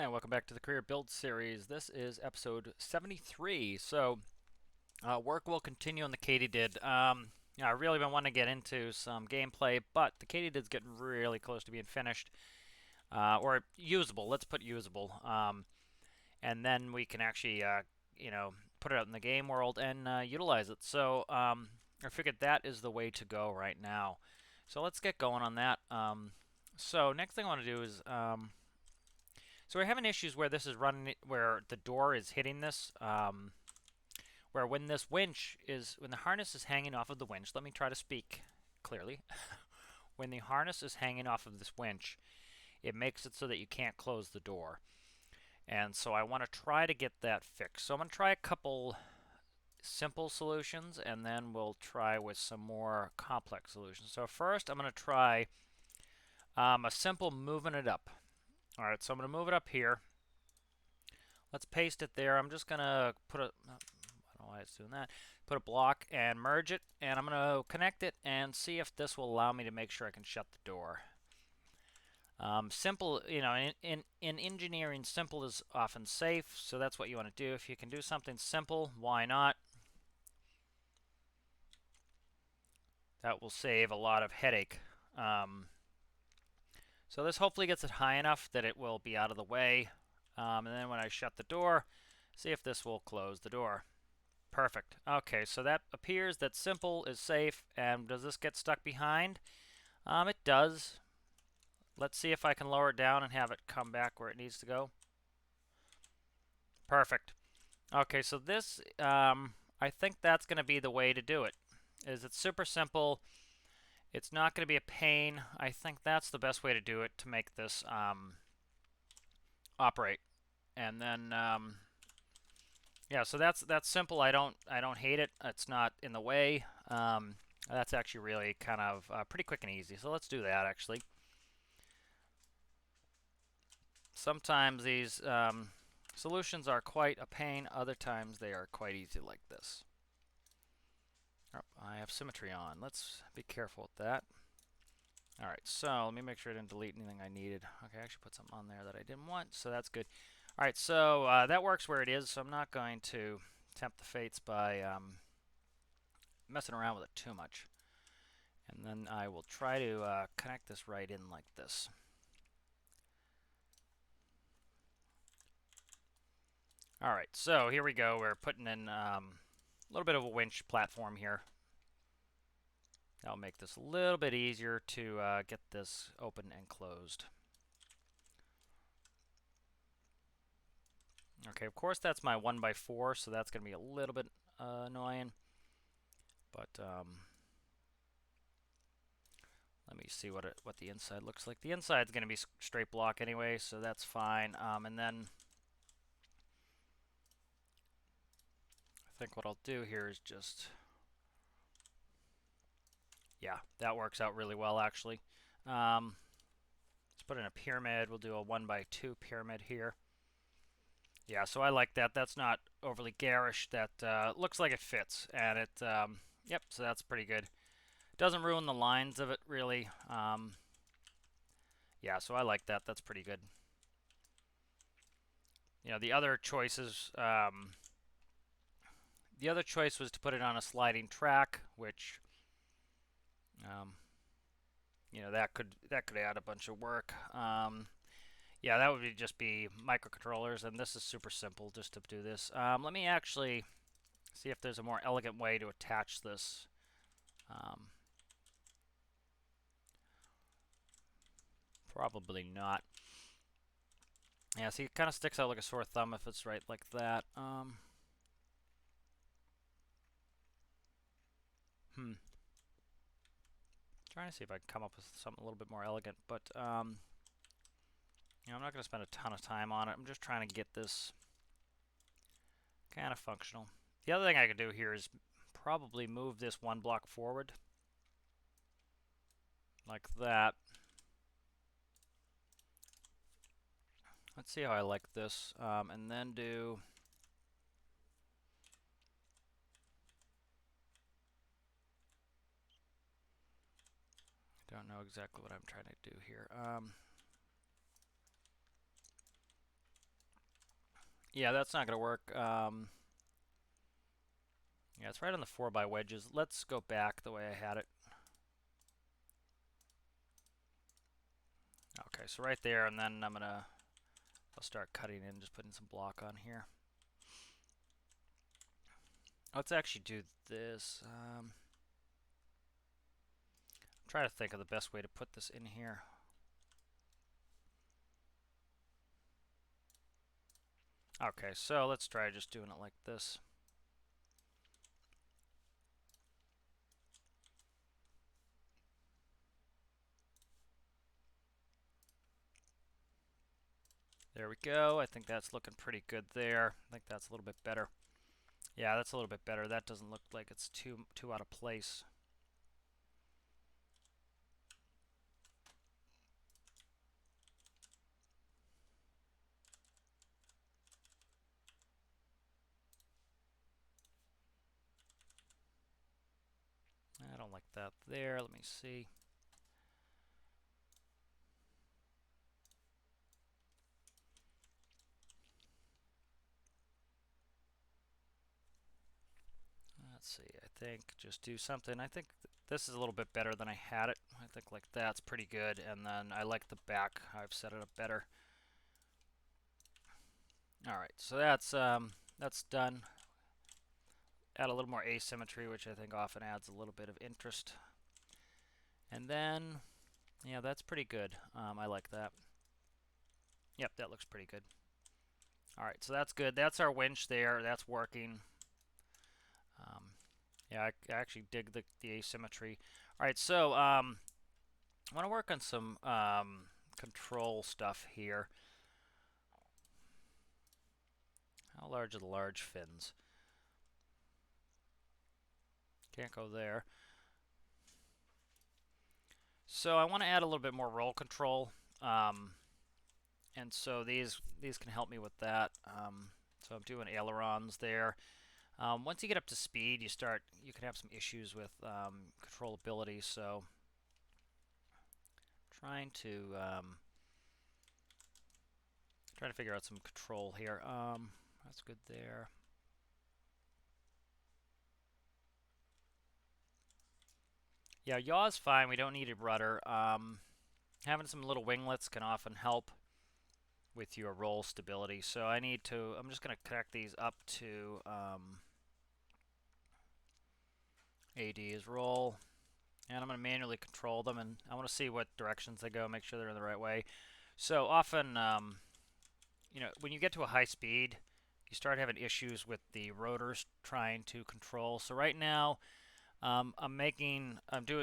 And welcome back to the Career Build Series. This is episode 73. So, work will continue on the Katydid. I've really been wanting to get into some gameplay, but the Katydid's getting really close to being finished. Or usable. Let's put usable. And then we can actually, put it out in the game world and utilize it. So, I figured that is the way to go right now. So, let's get going on that. So, next thing I want to do is. So we're having issues where this is running, where the door is hitting this, where when this winch is, when the harness is hanging off of the winch, let me try to speak clearly. When the harness is hanging off of this winch, it makes it so that you can't close the door. And so I want to try to get that fixed. So I'm going to try a couple simple solutions, and then we'll try with some more complex solutions. So first, I'm going to try a simple moving it up. All right, so I'm going to move it up here. Let's paste it there. I'm just going to put a, I don't know why it's doing that, put a block and merge it, and I'm going to connect it and see if this will allow me to make sure I can shut the door. Simple, in engineering, simple is often safe, so that's what you want to do. If you can do something simple, why not? That will save a lot of headache. So this hopefully gets it high enough that it will be out of the way. And then when I shut the door, see if this will close the door. Perfect. Okay, so that appears that simple is safe. And does this get stuck behind? It does. Let's see if I can lower it down and have it come back where it needs to go. Perfect. Okay, so this, I think that's going to be the way to do it. It's super simple. It's not going to be a pain. I think that's the best way to do it to make this operate. And then, yeah, so that's simple. I don't hate it. It's not in the way. That's actually really kind of pretty quick and easy. So let's do that actually. Sometimes these solutions are quite a pain. Other times they are quite easy like this. Oh, I have symmetry on. Let's be careful with that. All right, so let me make sure I didn't delete anything I needed. Okay, I actually put something on there that I didn't want, so that's good. All right, so that works where it is, so I'm not going to tempt the fates by messing around with it too much. And then I will try to connect this right in like this. All right, so here we go. We're putting in a little bit of a winch platform here. That'll make this a little bit easier to get this open and closed. Okay, of course that's my 1x4, so that's going to be a little bit annoying. But let me see what the inside looks like. The inside's going to be straight block anyway, so that's fine. And then I think what I'll do here is just, yeah, that works out really well actually. Let's put in a pyramid. We'll do a 1x2 pyramid here. Yeah, so I like that. That's not overly garish. That looks like it fits, and it, yep, so that's pretty good. Doesn't ruin the lines of it really. Yeah, so I like that. That's pretty good. The other choices, the other choice was to put it on a sliding track, which, that could add a bunch of work. Yeah, that would just be microcontrollers, and this is super simple just to do this. Let me actually see if there's a more elegant way to attach this. Probably not. Yeah, see, it kind of sticks out like a sore thumb if it's right like that. Trying to see if I can come up with something a little bit more elegant, but I'm not going to spend a ton of time on it. I'm just trying to get this kind of functional. The other thing I could do here is probably move this one block forward, like that. Let's see how I like this, and then do. I don't know exactly what I'm trying to do here. Yeah, that's not going to work. Yeah, it's right on the 4x wedges. Let's go back the way I had it. Okay, so right there, and then I'll start cutting in, just putting some block on here. Let's actually do this. Try to think of the best way to put this in here. Okay, so let's try just doing it like this. There we go. I think that's looking pretty good there. I think that's a little bit better. Yeah, that's a little bit better. That doesn't look like it's too out of place. I don't like that there. Let me see. Let's see. I think just do something. I think this is a little bit better than I had it. I think like that's pretty good. And then I like the back. I've set it up better. All right. So that's done. Add a little more asymmetry, which I think often adds a little bit of interest. And then, yeah, that's pretty good. I like that. Yep, that looks pretty good. All right, so that's good. That's our winch there. That's working. Yeah, I actually dig the asymmetry. All right, so I want to work on some control stuff here. How large are the large fins? Can't go there. So I want to add a little bit more roll control, and so these can help me with that. So I'm doing ailerons there. Once you get up to speed, you can have some issues with controllability. So trying to figure out some control here. That's good there. Yeah, yaw's fine. We don't need a rudder. Having some little winglets can often help with your roll stability. So I'm just going to connect these up to AD as roll. And I'm going to manually control them, and I want to see what directions they go, make sure they're in the right way. So often, when you get to a high speed, you start having issues with the rotors trying to control. So right now, I'm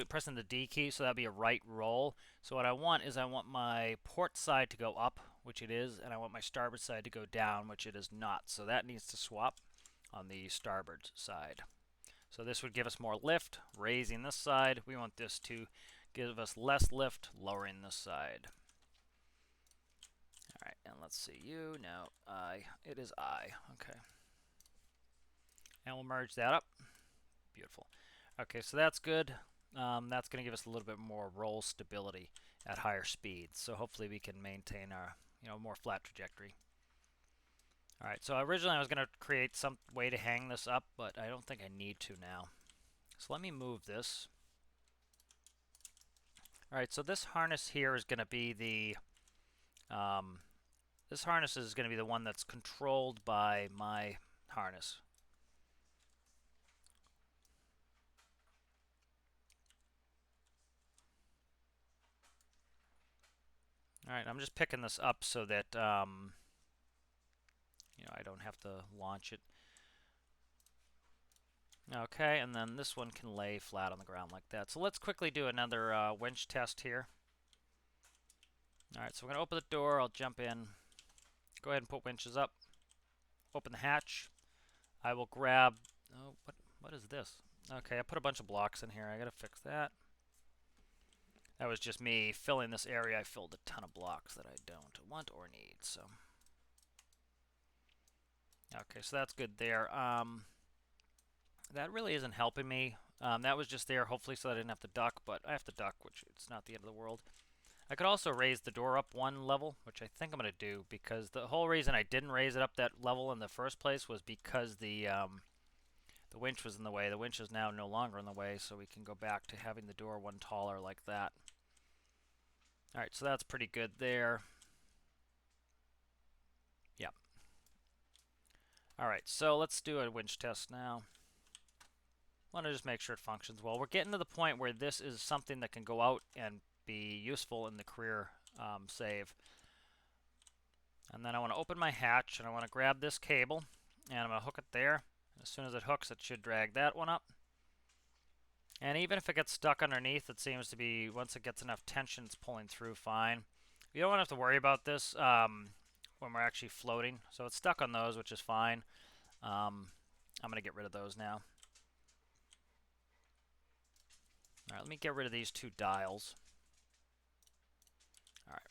pressing the D key, so that'll be a right roll. So what I want is my port side to go up, which it is, and I want my starboard side to go down, which it is not. So that needs to swap on the starboard side. So this would give us more lift, raising this side. We want this to give us less lift, lowering this side. All right, and let's see you. No, I. It is I. Okay. And we'll merge that up. Beautiful. Okay, so that's good. That's going to give us a little bit more roll stability at higher speeds. So hopefully we can maintain our, more flat trajectory. All right, so originally I was going to create some way to hang this up, but I don't think I need to now. So let me move this. All right, so this harness here is going to be the this harness is going to be the one that's controlled by my harness. All right, I'm just picking this up so that I don't have to launch it. Okay, and then this one can lay flat on the ground like that. So let's quickly do another winch test here. All right, so we're going to open the door. I'll jump in. Go ahead and put winches up. Open the hatch. I will grab... Oh, what is this? Okay, I put a bunch of blocks in here. I got to fix that. That was just me filling this area. I filled a ton of blocks that I don't want or need, so... Okay, so that's good there. That really isn't helping me. That was just there, hopefully, so I didn't have to duck, but I have to duck, which it's not the end of the world. I could also raise the door up one level, which I think I'm going to do, because the whole reason I didn't raise it up that level in the first place was because the winch was in the way. The winch is now no longer in the way, so we can go back to having the door one taller like that. Alright, so that's pretty good there. Yep. Alright, so let's do a winch test now. I want to just make sure it functions well. We're getting to the point where this is something that can go out and be useful in the career save. And then I want to open my hatch, and I want to grab this cable, and I'm going to hook it there. As soon as it hooks, it should drag that one up. And even if it gets stuck underneath, it seems to be, once it gets enough tension, it's pulling through fine. You don't have to worry about this when we're actually floating. So it's stuck on those, which is fine. I'm going to get rid of those now. All right, let me get rid of these two dials. All right.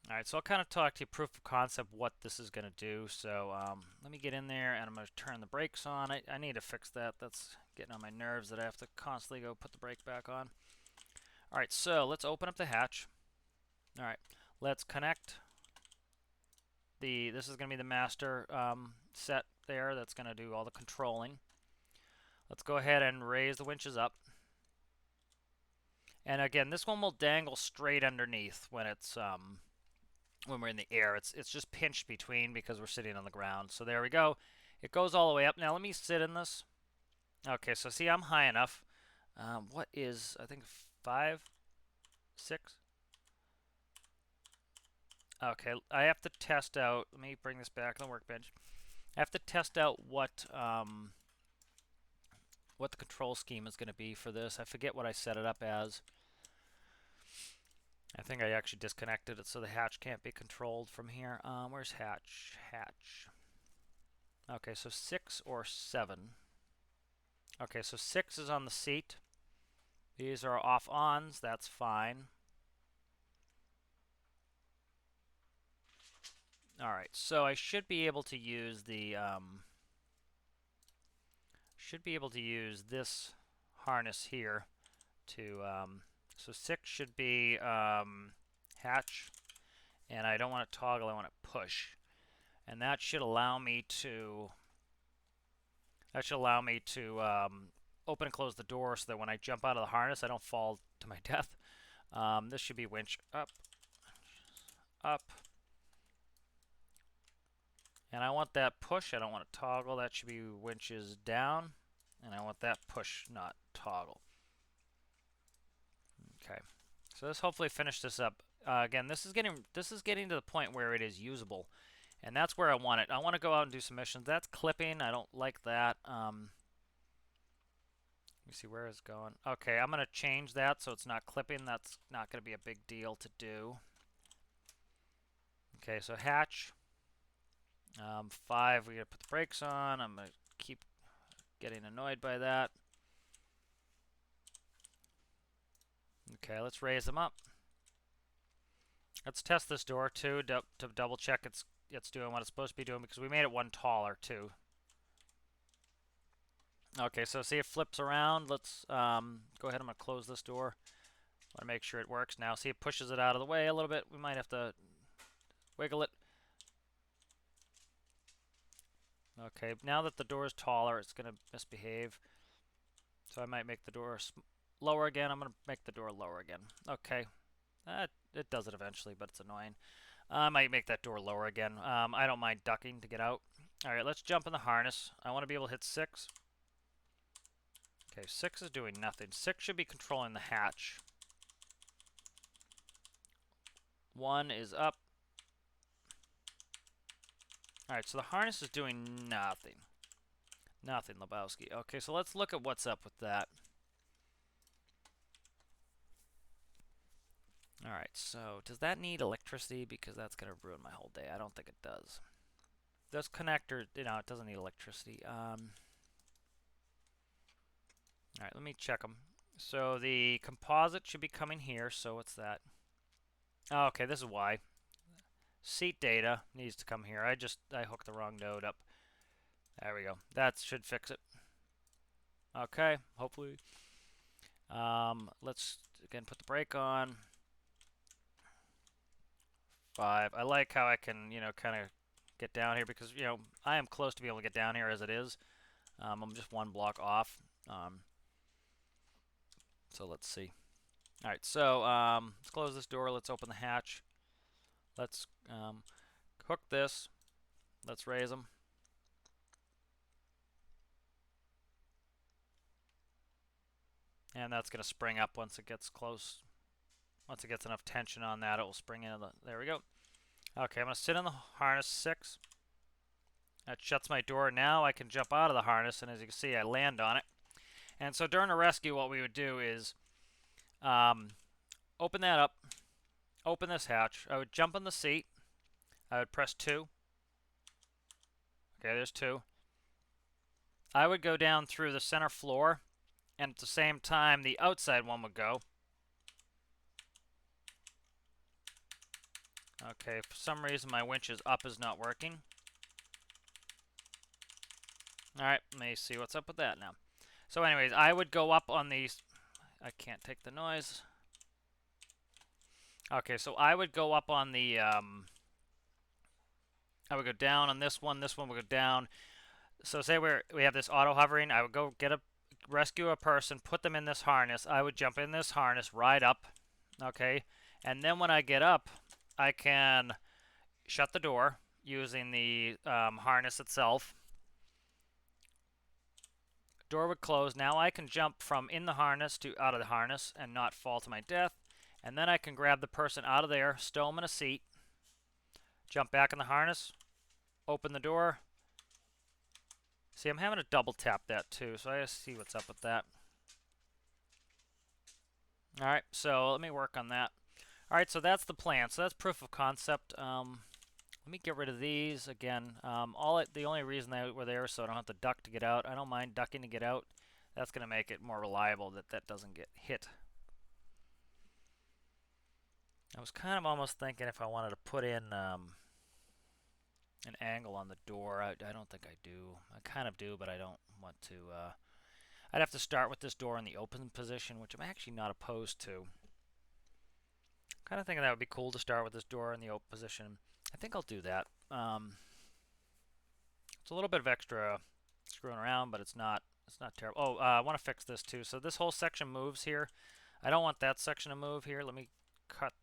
All right, so I'll kind of talk to you proof of concept what this is going to do. So let me get in there, and I'm going to turn the brakes on. I need to fix that. That's getting on my nerves that I have to constantly go put the brake back on. All right, so let's open up the hatch. All right, let's connect this is going to be the master set there that's going to do all the controlling. Let's go ahead and raise the winches up. And again, this one will dangle straight underneath when it's when we're in the air. It's just pinched between because we're sitting on the ground. So there we go. It goes all the way up. Now let me sit in this. Okay, so see, I'm high enough. What is, I think 5, 6? Okay, I have to test out. Let me bring this back on the workbench. I have to test out what the control scheme is going to be for this. I forget what I set it up as. I think I actually disconnected it so the hatch can't be controlled from here. Where's hatch? Hatch. Okay, so 6 or 7. Okay, so 6 is on the seat. These are off-ons. That's fine. All right, so I should be able to use the this harness here to so 6 should be hatch, and I don't want to toggle, I want to push, and that should allow me to open and close the door so that when I jump out of the harness I don't fall to my death. This should be winch up, up. And I want that push. I don't want to toggle. That should be winches down. And I want that push, not toggle. Okay. So let's hopefully finish this up. Again, this is getting to the point where it is usable. And that's where I want it. I want to go out and do some missions. That's clipping. I don't like that. Let me see where it's going. Okay, I'm going to change that so it's not clipping. That's not going to be a big deal to do. Okay, so hatch. 5, we gotta put the brakes on. I'm gonna keep getting annoyed by that. Okay, let's raise them up. Let's test this door too to double check it's doing what it's supposed to be doing, because we made it one taller too. Okay, so see it flips around. Let's go ahead. I'm gonna close this door. Want to make sure it works now. See, it pushes it out of the way a little bit. We might have to wiggle it. Okay, now that the door is taller, it's going to misbehave. So I might make the door lower again. I'm going to make the door lower again. Okay. It does it eventually, but it's annoying. I might make that door lower again. I don't mind ducking to get out. Alright, let's jump in the harness. I want to be able to hit 6. Okay, 6 is doing nothing. 6 should be controlling the hatch. 1 is up. Alright, so the harness is doing nothing. Nothing, Lebowski. Okay, so let's look at what's up with that. Alright, so does that need electricity? Because that's going to ruin my whole day. I don't think it does. Those connectors, it doesn't need electricity. Alright, let me check them. So the composite should be coming here, so what's that? Oh, okay, this is why. Seat data needs to come here. I hooked the wrong node up. There we go. That should fix it. Okay, hopefully. Let's again, put the brake on. 5. I like how I can, kind of get down here because, I am close to be able to get down here as it is. I'm just one block off. So let's see. All right, so let's close this door. Let's open the hatch. Let's hook this. Let's raise them. And that's going to spring up once it gets close. Once it gets enough tension on that, it will spring into the... There we go. Okay, I'm going to sit in the harness 6. That shuts my door. Now I can jump out of the harness, and as you can see, I land on it. And so during a rescue, what we would do is open that up, open this hatch. I would jump in the seat. I would press 2. Okay, there's 2. I would go down through the center floor, and at the same time, the outside one would go. Okay, for some reason, my winch's up is not working. Alright, let me see what's up with that now. So anyways, I would go up on these... I can't take the noise. Okay, so I would go up on the... I would go down on this one would go down. So say we have this auto hovering, I would go rescue a person, put them in this harness. I would jump in this harness, ride up, okay? And then when I get up, I can shut the door using the harness itself. Door would close. Now I can jump from in the harness to out of the harness and not fall to my death. And then I can grab the person out of there, stow them in a seat, jump back in the harness, open the door. See, I'm having to double tap that too, so I gotta see what's up with that. Alright, so let me work on that. Alright, so that's the plan. So that's proof of concept. Let me get rid of these again. The only reason they were there so I don't have to duck to get out. I don't mind ducking to get out. That's going to make it more reliable that doesn't get hit. I was kind of almost thinking if I wanted to put in an angle on the door. I don't think I do. I kind of do, but I don't want to. I'd have to start with this door in the open position, which I'm actually not opposed to. Kind of thinking that would be cool to start with this door in the open position. I think I'll do that. It's a little bit of extra screwing around, but it's not terrible. Oh, I want to fix this too. So this whole section moves here. I don't want that section to move here. Let me cut.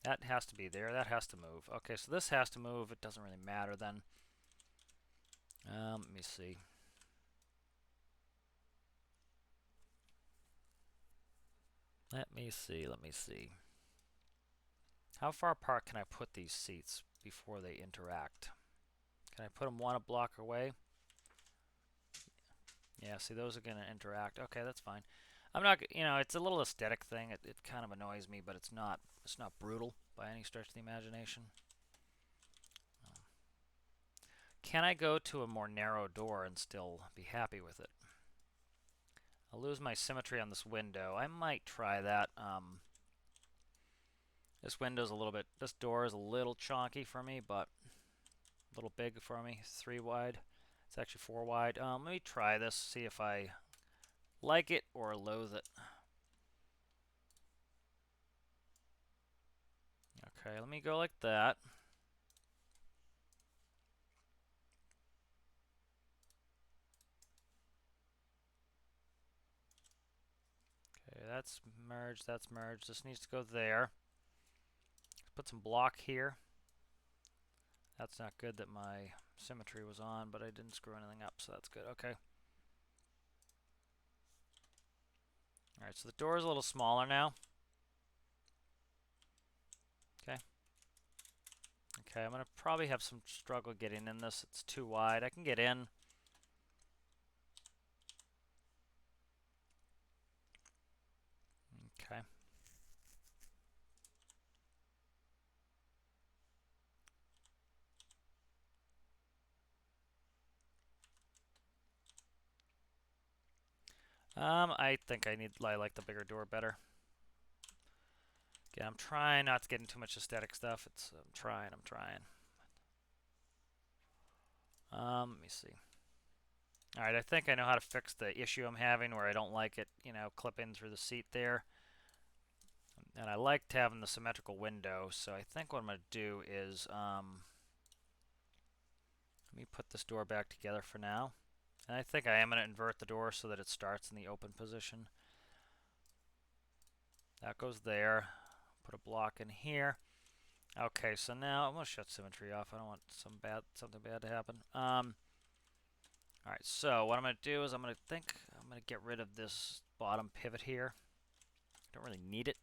That has to be there. That has to move. Okay, so this has to move. It doesn't really matter then. Let me see. Let me see. How far apart can I put these seats before they interact? Can I put them one a block away? Yeah, see, those are going to interact. Okay, that's fine. I'm not, it's a little aesthetic thing. It kind of annoys me, but it's not brutal by any stretch of the imagination. Can I go to a more narrow door and still be happy with it? I'll lose my symmetry on this window. I might try that. This window's this door is a little chonky for me, but a little big for me. 3 wide. It's actually 4 wide. Let me try this, see if I like it or loathe it. Okay, let me go like that. Okay, that's merged, that's merged. This needs to go there. Put some block here. That's not good that my symmetry was on, but I didn't screw anything up, so that's good. Okay. Alright, so the door is a little smaller now. Okay. Okay, I'm going to probably have some struggle getting in this. It's too wide. I can get in. Okay. I think I like the bigger door better. Again, I'm trying not to get into too much aesthetic stuff. I'm trying. Let me see. All right, I think I know how to fix the issue I'm having where I don't like it, clipping through the seat there. And I liked having the symmetrical window, so I think what I'm going to do is let me put this door back together for now. And I think I am going to invert the door so that it starts in the open position. That goes there. Put a block in here. Okay, so now I'm going to shut symmetry off. I don't want something bad to happen. Alright, so what I'm going to do is I'm going to get rid of this bottom pivot here. Don't really need it.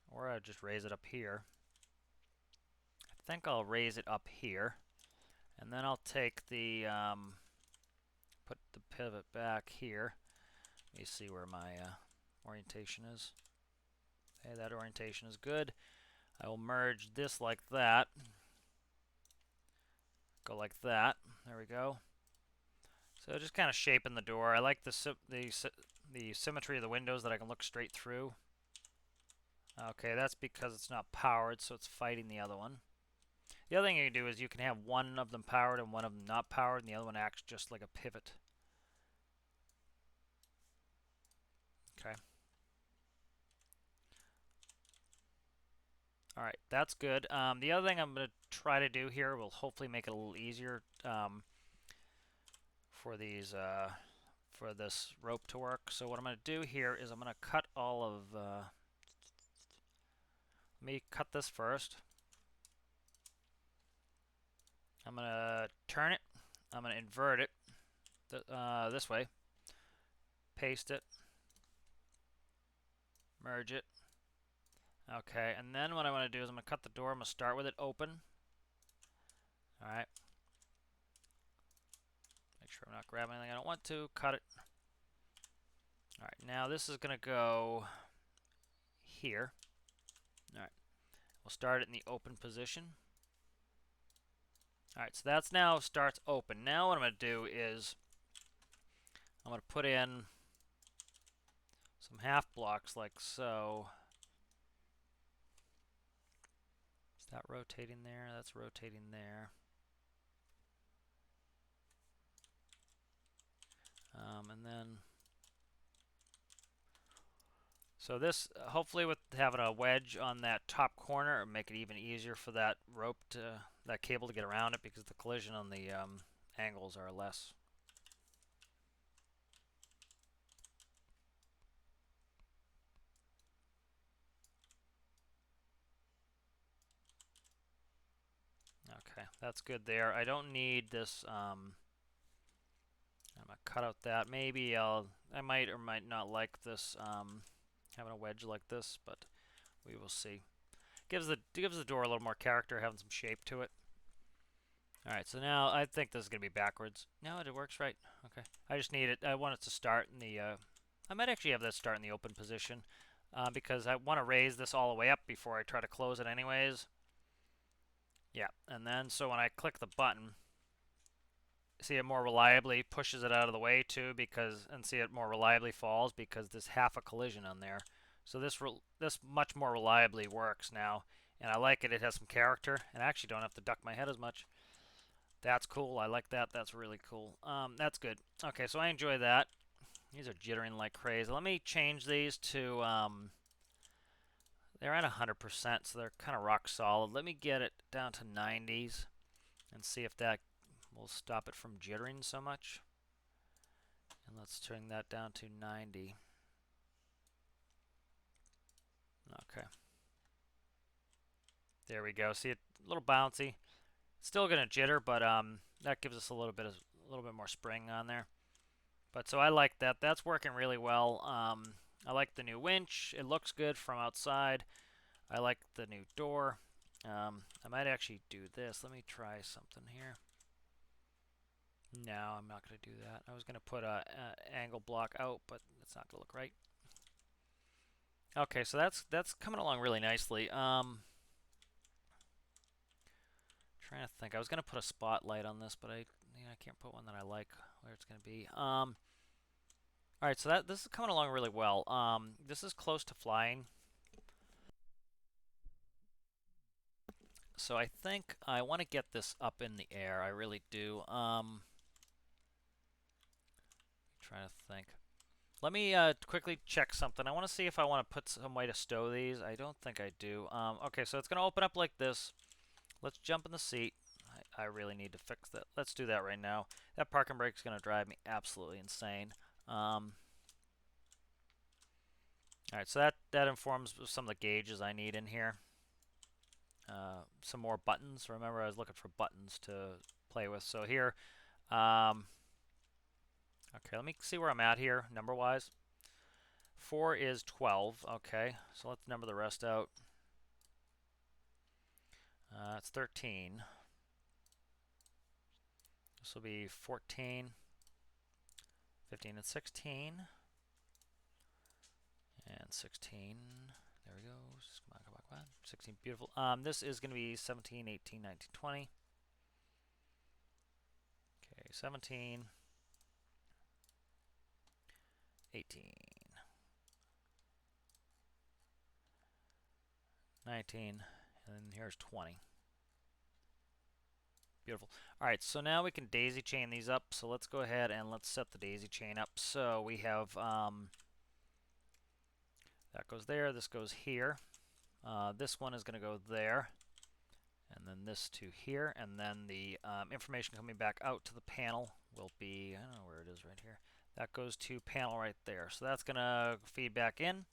Or I just raise it up here. I think I'll raise it up here. And then I'll take the, put the pivot back here. Let me see where my orientation is. Okay, that orientation is good. I will merge this like that. Go like that. There we go. So just kind of shaping the door. I like the symmetry of the windows that I can look straight through. Okay, that's because it's not powered, so it's fighting the other one. The other thing you can do is you can have one of them powered and one of them not powered, and the other one acts just like a pivot. Okay. Alright, that's good. The other thing I'm going to try to do here will hopefully make it a little easier for these for this rope to work. So what I'm going to do here is I'm going to cut all of let me cut this first. I'm going to turn it. I'm going to invert it this way. Paste it. Merge it. Okay, and then what I want to do is I'm going to cut the door. I'm going to start with it open. Alright. Make sure I'm not grabbing anything I don't want to. Cut it. Alright, now this is going to go here. Alright. We'll start it in the open position. Alright, so that's now starts open. Now what I'm going to do is I'm going to put in some half blocks like so. Is that rotating there? That's rotating there. And then, so this, hopefully with having a wedge on that top corner, it'll make it even easier for that rope to, that cable to get around it because the collision on the angles are less. Okay, that's good there. I don't need this, I'm gonna cut out that. Maybe I might or might not like this, having a wedge like this, but we will see. Gives the door a little more character, having some shape to it. Alright, so now I think this is going to be backwards. No, it works right. Okay. I just need it. I want it to start in the... I might actually have this start in the open position because I want to raise this all the way up before I try to close it anyways. Yeah, and then so when I click the button, see it more reliably pushes it out of the way too and see it more reliably falls because there's half a collision on there. So this much more reliably works now, and I like it. It has some character, and I actually don't have to duck my head as much. That's cool. I like that. That's really cool. That's good. Okay, so I enjoy that. These are jittering like crazy. Let me change these to, they're at 100%, so they're kind of rock solid. Let me get it down to 90s and see if that will stop it from jittering so much. And let's turn that down to 90. Okay. There we go. See, it a little bouncy. Still gonna jitter, but that gives us a little bit more spring on there. But so I like that. That's working really well. I like the new winch. It looks good from outside. I like the new door. I might actually do this. Let me try something here. No, I'm not going to do that. I was going to put a angle block out, but it's not going to look right. Okay, so that's coming along really nicely. Trying to think. I was going to put a spotlight on this, but I can't put one that I like where it's going to be. All right, so this is coming along really well. This is close to flying. So I think I want to get this up in the air. I really do. Trying to think. Let me quickly check something. I want to see if I want to put some way to stow these. I don't think I do. Okay, so it's going to open up like this. Let's jump in the seat. I really need to fix that. Let's do that right now. That parking brake is going to drive me absolutely insane. All right, so that informs some of the gauges I need in here. Some more buttons. Remember, I was looking for buttons to play with. So here, okay, let me see where I'm at here, number-wise. 4 is 12. Okay, so let's number the rest out. It's 13. This will be 14, 15, and 16. And 16. There we go. Come on, come on, come on. 16, beautiful. This is going to be 17, 18, 19, 20. Okay, 17, 18, 19, and then here's 20. Beautiful. All right, so now we can daisy chain these up. So let's go ahead and let's set the daisy chain up. So we have that goes there, this goes here. This one is going to go there, and then this to here, and then the information coming back out to the panel will be, I don't know where it is right here. That goes to panel right there. So that's going to feed back in.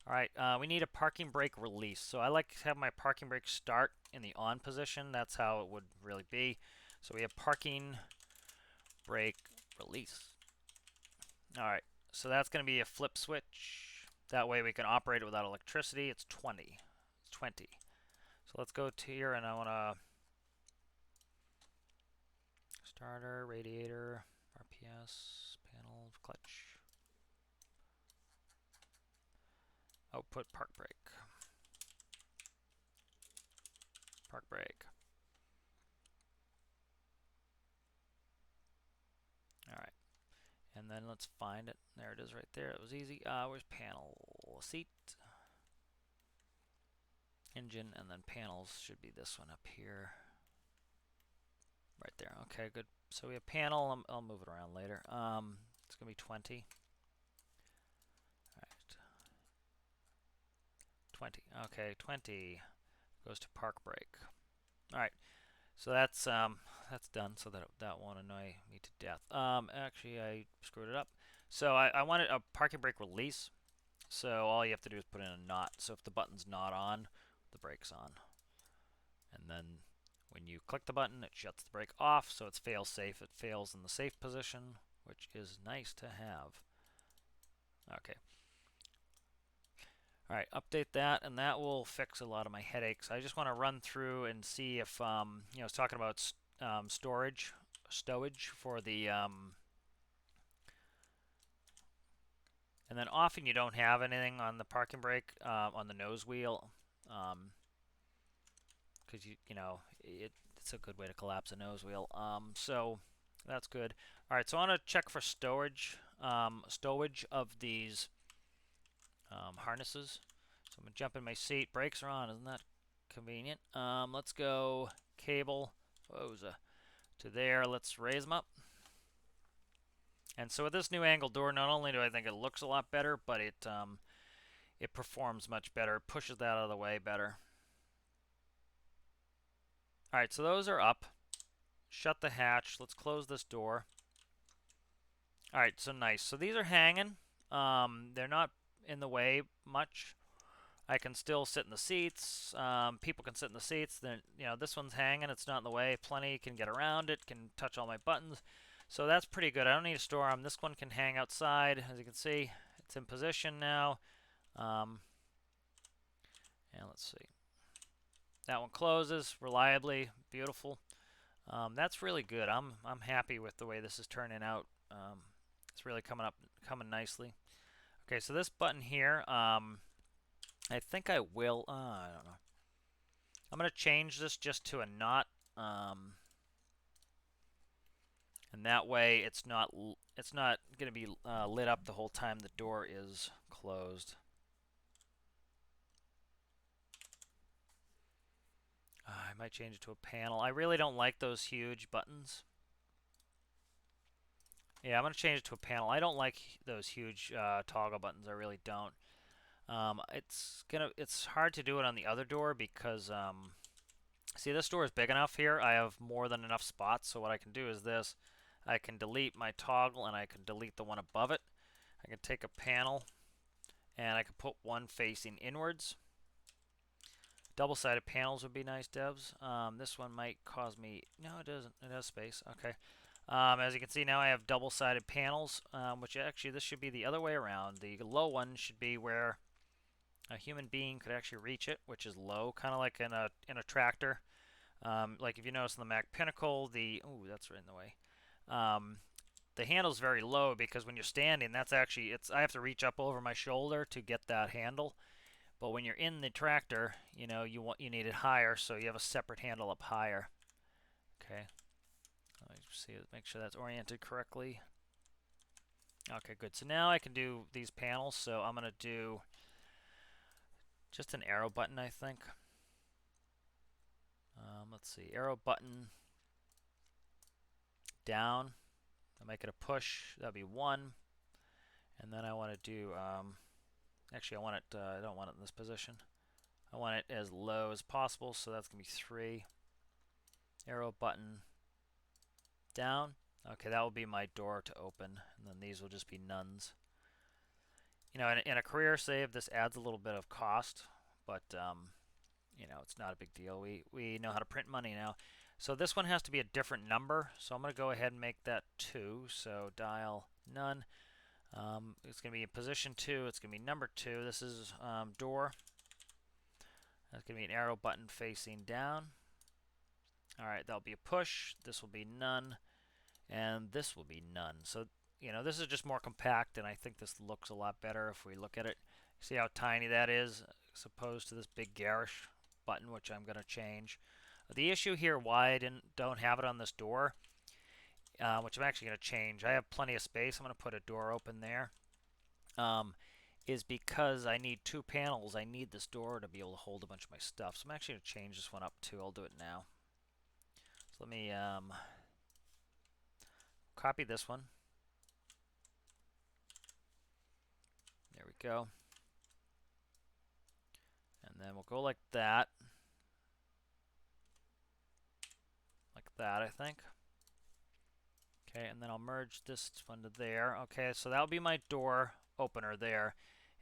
All right, we need a parking brake release. So I like to have my parking brake start in the on position. That's how it would really be. So we have parking brake release. All right, so that's going to be a flip switch. That way we can operate it without electricity. It's 20. It's 20. So let's go to here, and I want to starter, radiator, RPS, panel, clutch. Output park brake. Park brake. All right. And then let's find it. There it is right there. It was easy. Where's panel? Seat. Engine, and then panels should be this one up here. Right there. Okay, good. So we have panel. I'll move it around later. It's going to be 20. All right. 20. Okay, 20 goes to park brake. All right. So that's done, so that won't annoy me to death. Actually, I screwed it up. So I wanted a parking brake release. So all you have to do is put in a knot. So if the button's not on, the brake's on. And then when you click the button, it shuts the brake off, so it's fail-safe. It fails in the safe position, which is nice to have. Okay. All right, update that, and that will fix a lot of my headaches. I just want to run through and see if, I was talking about stowage for the, and then often you don't have anything on the parking brake, on the nose wheel, because it's a good way to collapse a nose wheel. So that's good. All right, so I want to check for stowage of these harnesses. So I'm gonna jump in my seat. Brakes are on. Isn't that convenient? Let's go cable. To there. Let's raise them up. And so with this new angle door, not only do I think it looks a lot better, but it performs much better. It pushes that out of the way better. All right, so those are up. Shut the hatch. Let's close this door. All right, so nice. So these are hanging. They're not in the way much. I can still sit in the seats. People can sit in the seats. Then this one's hanging. It's not in the way. Plenty can get around it. Can touch all my buttons. So that's pretty good. I don't need to store them. This one can hang outside. As you can see, it's in position now. And let's see. That one closes reliably. Beautiful. That's really good. I'm happy with the way this is turning out. It's really coming nicely. Okay, so this button here, I think I will. I don't know. I'm gonna change this just to a knot, and that way it's not gonna be lit up the whole time the door is closed. I might change it to a panel. I really don't like those huge buttons. Yeah, I'm going to change it to a panel. I don't like those huge toggle buttons. I really don't. It's hard to do it on the other door because see, this door is big enough here. I have more than enough spots. So what I can do is this. I can delete my toggle and I can delete the one above it. I can take a panel and I can put one facing inwards. Double-sided panels would be nice, devs. This one might cause me... No, it doesn't. It has space. Okay. As you can see now, I have double-sided panels, which actually this should be the other way around. The low one should be where a human being could actually reach it, which is low, kind of like in a tractor. Like if you notice in the Mac Pinnacle, ooh, that's right in the way. The handle's very low because when you're standing, that's actually I have to reach up over my shoulder to get that handle. But when you're in the tractor, you know, you need it higher, so you have a separate handle up higher. Okay. Let me see, make sure that's oriented correctly. Okay, good. So now I can do these panels. So I'm gonna do just an arrow button, I think. Let's see, arrow button down. I'll make it a push. That'll be 1. And then I want to do. Actually, I want it. I don't want it in this position. I want it as low as possible, so that's going to be 3. Arrow button down. Okay, that will be my door to open, and then these will just be nones. You know, in a career save, this adds a little bit of cost, but you know, it's not a big deal. We know how to print money now. So this one has to be a different number, so I'm going to go ahead and make that 2. So dial none. It's going to be in position 2. It's going to be number 2. This is door. That's going to be an arrow button facing down. All right, that'll be a push. This will be none, and this will be none. So, you know, this is just more compact, and I think this looks a lot better if we look at it. See how tiny that is, as opposed to this big garish button, which I'm going to change. The issue here why I don't have it on this door, which I'm actually going to change. I have plenty of space. I'm going to put a door open there. Is because I need 2 panels. I need this door to be able to hold a bunch of my stuff. So I'm actually going to change this one up too. I'll do it now. So let me copy this one. There we go. And then we'll go like that. Like that, I think. Okay, and then I'll merge this one to there. Okay, so that'll be my door opener there.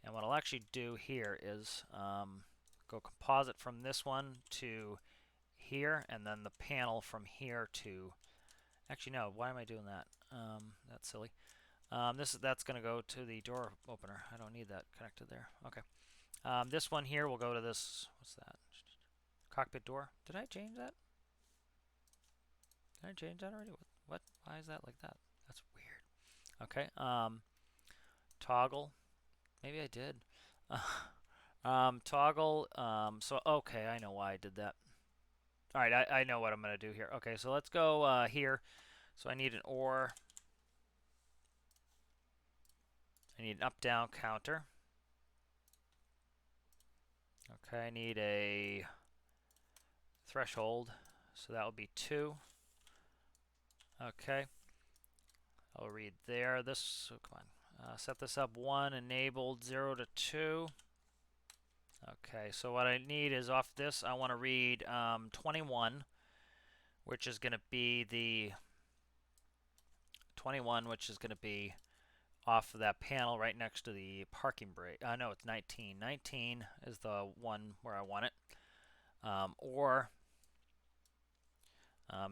And what I'll actually do here is go composite from this one to here, and then the panel from here to... Actually, no, why am I doing that? That's silly. That's going to go to the door opener. I don't need that connected there. Okay. This one here will go to this... What's that? Cockpit door. Did I change that? Did I change that already? What? Why is that like that? That's weird. Okay. Toggle. Maybe I did. Toggle. So, okay, I know why I did that. All right, I know what I'm going to do here. Okay, so let's go here. So I need an OR. I need an up-down counter. Okay, I need a threshold. So that will be 2. Okay. I'll read there. This, oh, come on. Set this up 1, enabled 0 to 2. Okay, so what I need is off this, I want to read 21, which is going to be the 21, which is going to be off of that panel right next to the parking brake. No, it's 19. 19 is the one where I want it. And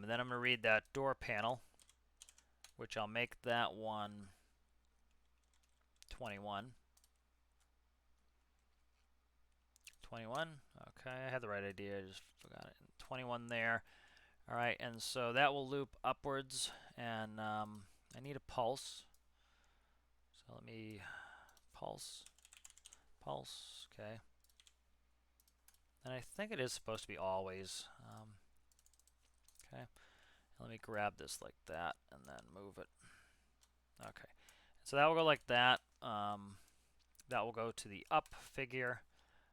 then I'm going to read that door panel, which I'll make that one 21. 21. Okay, I had the right idea. I just forgot it. 21 there. All right, and so that will loop upwards, and I need a pulse. So let me pulse. Okay. And I think it is supposed to be always. Okay. Let me grab this like that and then move it. Okay. So that will go like that. That will go to the up figure.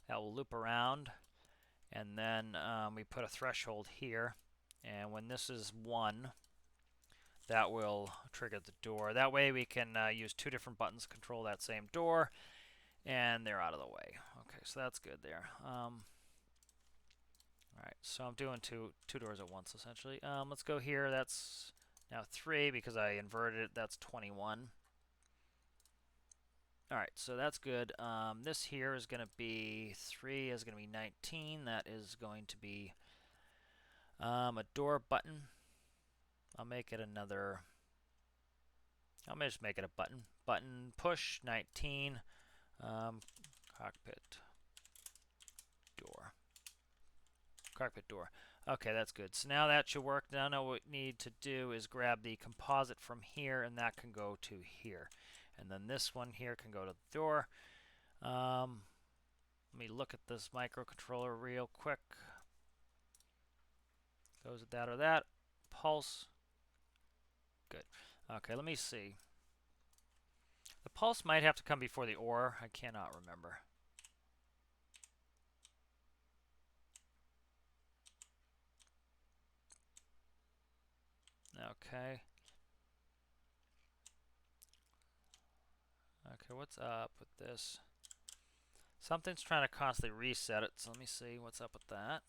That will loop around. And then we put a threshold here, and when this is 1, that will trigger the door. That way we can use 2 different buttons to control that same door, and they're out of the way. Okay, so that's good there. Alright, so I'm doing two doors at once, essentially. Let's go here. That's now 3 because I inverted it. That's 21. Alright, so that's good. This here is going to be 3 is going to be 19. That is going to be a door button. I'll make it another... I'll just make it a button. Button push 19. Cockpit door. Cockpit door. Okay, that's good. So now that should work. Now what we need to do is grab the composite from here, and that can go to here. And then this one here can go to the door. Let me look at this microcontroller real quick. Goes with that or that. Pulse. Good. Okay, let me see. The pulse might have to come before the OR. I cannot remember. Okay. Okay, what's up with this? Something's trying to constantly reset it, so let me see what's up with that.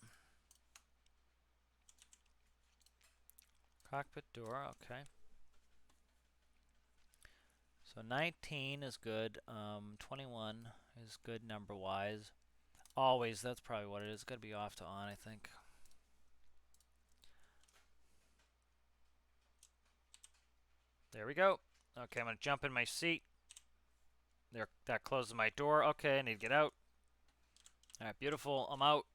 Cockpit door, okay. So 19 is good. 21 is good number-wise. Always, that's probably what it is. It's got to be off to on, I think. There we go. Okay, I'm going to jump in my seat. There, that closes my door. Okay, I need to get out. Alright, beautiful. I'm out.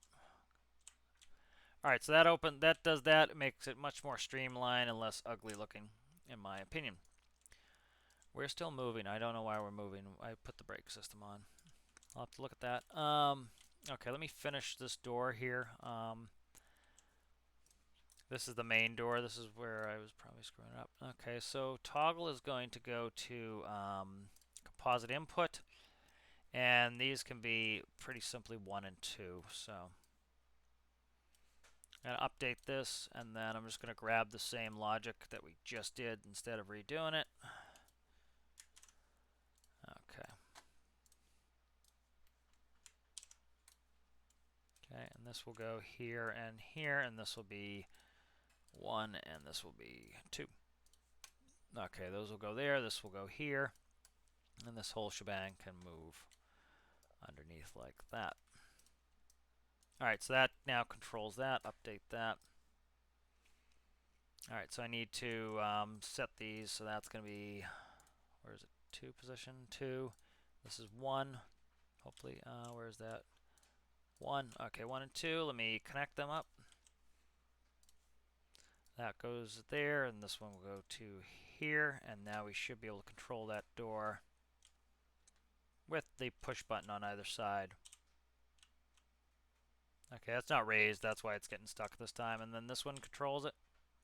Alright, so that does that. It makes it much more streamlined and less ugly looking, in my opinion. We're still moving. I don't know why we're moving. I put the brake system on. I'll have to look at that. Okay, let me finish this door here. This is the main door. This is where I was probably screwing up. Okay, so toggle is going to go to composite input, and these can be pretty simply 1 and 2. So I'm going to update this, and then I'm just going to grab the same logic that we just did instead of redoing it. Okay. Okay, and this will go here, and this will be 1, and this will be 2. Okay, those will go there, this will go here, and this whole shebang can move underneath like that. Alright, so that now controls that. Update that. Alright, so I need to set these, so that's going to be, where is it, 2 position, 2. This is 1, hopefully, where is that? 1, okay, 1 and 2, let me connect them up. That goes there, and this one will go to here, and now we should be able to control that door with the push button on either side. Okay, that's not raised, that's why it's getting stuck this time, and then this one controls it.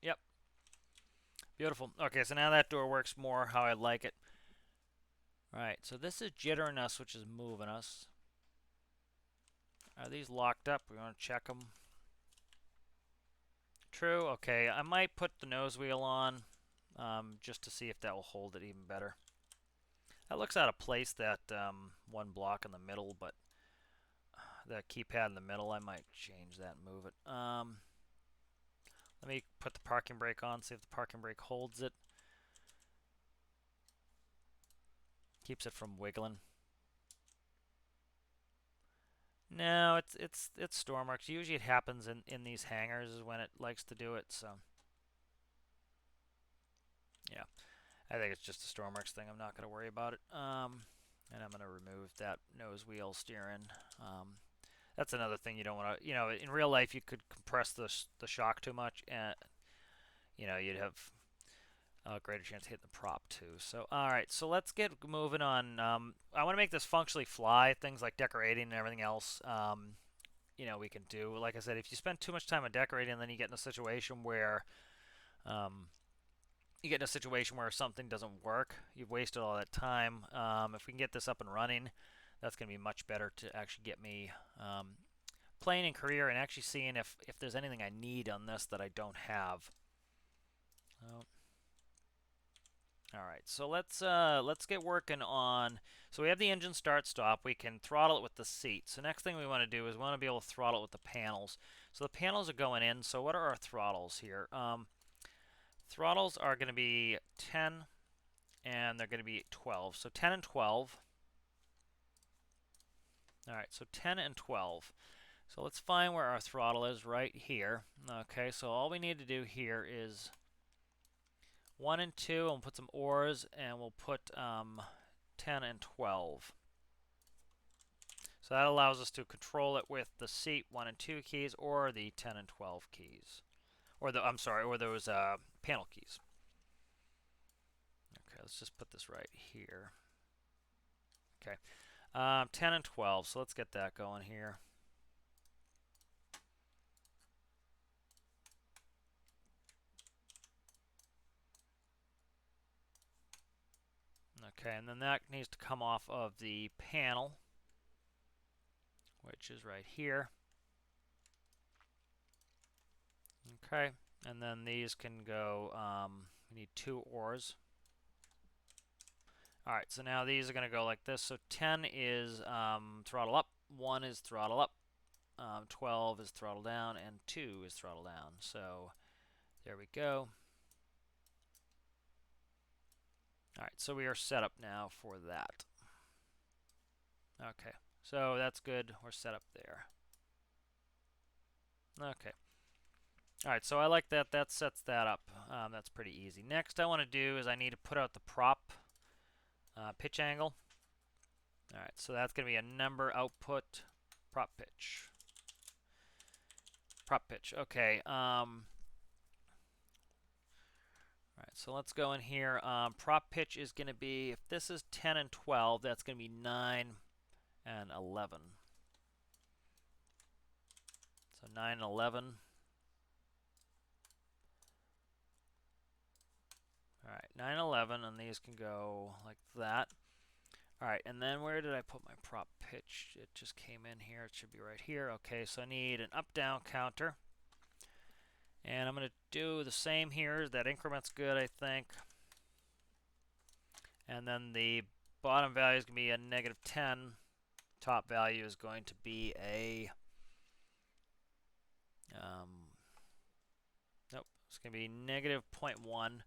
Yep. Beautiful. Okay, so now that door works more how I like it. Alright, so this is jittering us, which is moving us. Are these locked up? We want to check them. True. Okay, I might put the nose wheel on just to see if that will hold it even better. That looks out of place, that one block in the middle, but the keypad in the middle, I might change that and move it. Let me put the parking brake on, see if the parking brake holds it. Keeps it from wiggling. No, it's Stormworks. Usually it happens in these hangars is when it likes to do it, so yeah. I think it's just a Stormworks thing. I'm not going to worry about it. And I'm going to remove that nose wheel steering. That's another thing you don't want to, in real life you could compress the shock too much, and you'd have a greater chance of hitting the prop too. So alright, so let's get moving on. I want to make this functionally fly, things like decorating and everything else. We can do, like I said, if you spend too much time on decorating, then you get in a situation where something doesn't work. You've wasted all that time. If we can get this up and running, that's going to be much better to actually get me playing in career and actually seeing if there's anything I need on this that I don't have. Oh. All right, so let's get working on. So we have the engine start stop. We can throttle it with the seat. So next thing we want to do is we want to be able to throttle it with the panels. So the panels are going in. So what are our throttles here? Throttles are going to be 10 and they're going to be 12. So 10 and 12. All right, so 10 and 12. So let's find where our throttle is right here. Okay, so all we need to do here is 1 and 2, and we'll put some oars, and we'll put 10 and 12. So that allows us to control it with the seat 1 and 2 keys, or the 10 and 12 keys, or the or those panel keys. Okay, let's just put this right here. Okay, 10 and 12. So let's get that going here. Okay, and then that needs to come off of the panel, which is right here. Okay, and then these can go, we need 2 oars. Alright, so now these are going to go like this. So 10 is throttle up, 1 is throttle up, 12 is throttle down, and 2 is throttle down. So there we go. Alright, so we are set up now for that. Okay, so that's good. We're set up there. Okay. Alright, so I like that. That sets that up. That's pretty easy. Next I want to do is I need to put out the prop pitch angle. Alright, so that's going to be a number output prop pitch. Prop pitch. Okay. Alright, so let's go in here. Prop pitch is going to be, if this is 10 and 12, that's going to be 9 and 11. So 9 and 11. Alright, 9 and 11, and these can go like that. Alright, and then where did I put my prop pitch? It just came in here. It should be right here. Okay, so I need an up-down counter. And I'm going to do the same here. That increment's good, I think. And then the bottom value is going to be a -10. Top value is going to be a... nope, it's going to be -0.1.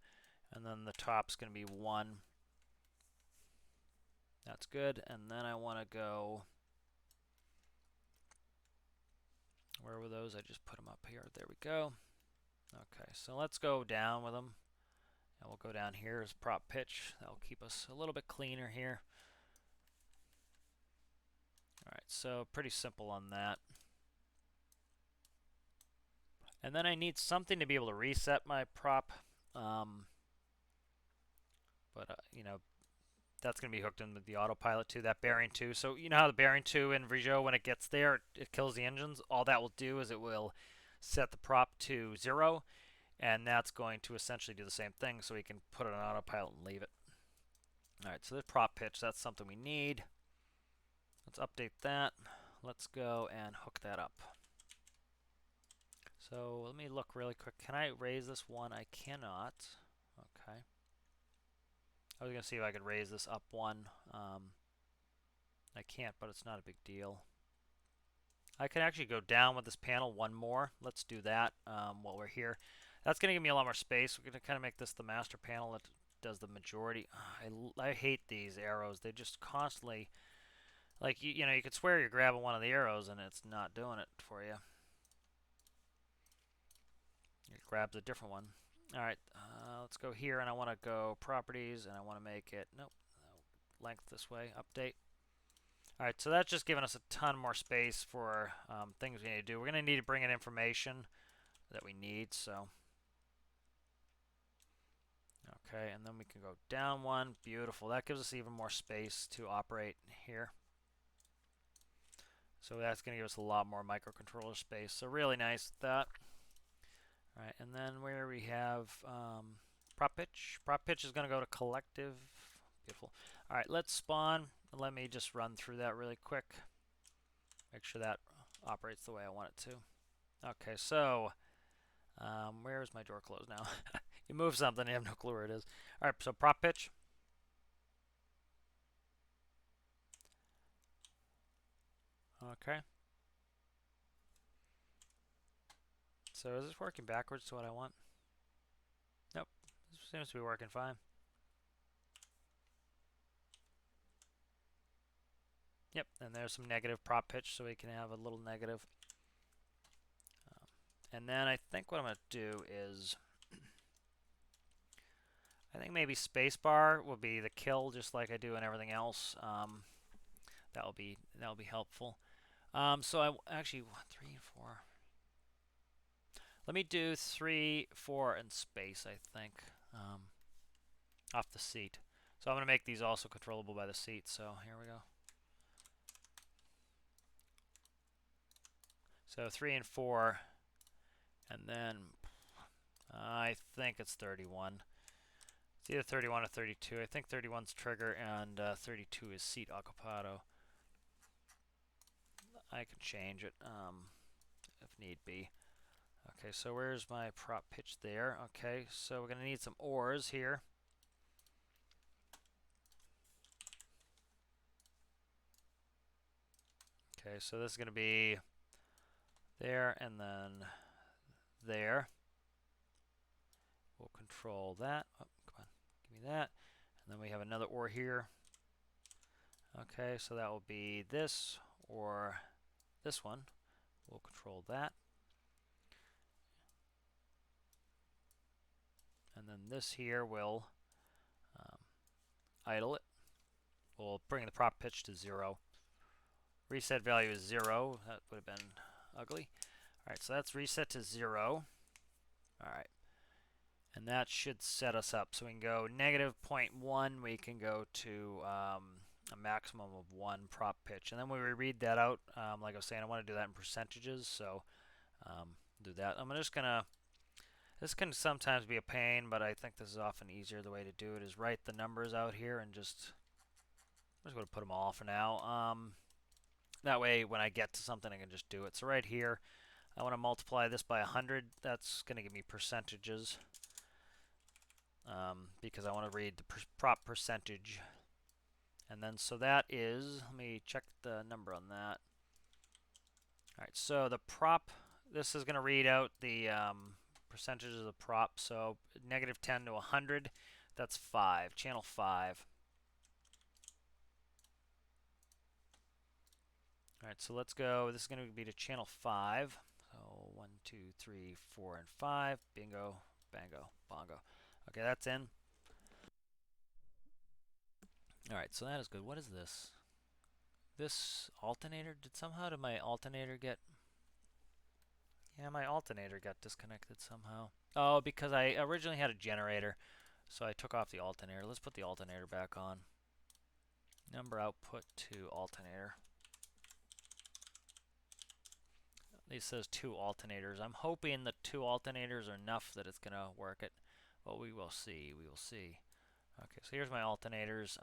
And then the top's going to be 1. That's good. And then I want to go... where were those? I just put them up here. There we go. Okay, so let's go down with them. And we'll go down here as prop pitch. That'll keep us a little bit cleaner here. Alright, so pretty simple on that. And then I need something to be able to reset my prop. You know, that's going to be hooked in with the autopilot too, that bearing too. So you know how the bearing too in Vrijo, when it gets there, it kills the engines. All that will do is it will set the prop to 0, and that's going to essentially do the same thing, so we can put it on autopilot and leave it. Alright, so the prop pitch, that's something we need. Let's update that. Let's go and hook that up. So let me look really quick. Can I raise this one? I cannot. Okay. I was going to see if I could raise this up 1. I can't, but it's not a big deal. I can actually go down with this panel 1 more. Let's do that while we're here. That's going to give me a lot more space. We're going to kind of make this the master panel that does the majority. I hate these arrows. They just constantly, like, you know, you could swear you're grabbing one of the arrows and it's not doing it for you. It grabs a different one. Alright, let's go here, and I want to go properties, and I want to make it, nope, length this way, update. Alright, so that's just giving us a ton more space for things we need to do. We're going to need to bring in information that we need, so. Okay, and then we can go down 1, beautiful. That gives us even more space to operate here. So that's going to give us a lot more microcontroller space, so really nice with that. Alright, and then where we have prop pitch. Prop pitch is going to go to collective. Beautiful. Alright, let's spawn. Let me just run through that really quick. Make sure that operates the way I want it to. Okay, so where is my door closed now? You move something, you have no clue where it is. All right, so prop pitch. Okay. So is this working backwards to what I want? Nope. This seems to be working fine. Yep, and there's some negative prop pitch, so we can have a little negative. And then I think what I'm going to do is, I think maybe spacebar will be the kill, just like I do in everything else. That'll be helpful. So I actually 3 and 4. Let me do 3, 4, and space. I think off the seat. So I'm going to make these also controllable by the seat. So here we go. So 3 and 4, and then I think it's 31. It's either 31 or 32. I think 31's trigger and 32 is seat occupado. I can change it if need be. Okay, so where's my prop pitch there? Okay, so we're going to need some oars here. Okay, so this is going to be there and then there. We'll control that. Oh, come on, give me that. And then we have another oar here. Okay, so that will be this or this one. We'll control that. And then this here will idle it. We'll bring the prop pitch to 0. Reset value is 0. That would have been ugly. Alright, so that's reset to 0. Alright. And that should set us up. So we can go negative 0.1. We can go to a maximum of 1 prop pitch. And then when we read that out, like I was saying, I want to do that in percentages. So do that. I'm just going to... This can sometimes be a pain, but I think this is often easier. The way to do it is write the numbers out here and just... I'm just going to put them all for now. That way, when I get to something, I can just do it. So right here, I want to multiply this by 100. That's going to give me percentages because I want to read the prop percentage. And then, so that is, let me check the number on that. All right, so the prop, this is going to read out the percentages of the prop. So negative 10 to 100, that's 5, channel 5. Alright, so let's go. This is going to be to channel 5. So 1, 2, 3, 4, and 5. Bingo, bango, bongo. Okay, that's in. Alright, so that is good. What is this? This alternator? Did my alternator get... Yeah, my alternator got disconnected somehow. Oh, because I originally had a generator, so I took off the alternator. Let's put the alternator back on. Number output to alternator. It says 2 alternators. I'm hoping the 2 alternators are enough that it's going to work it. But we will see. We will see. Okay, so here's my alternators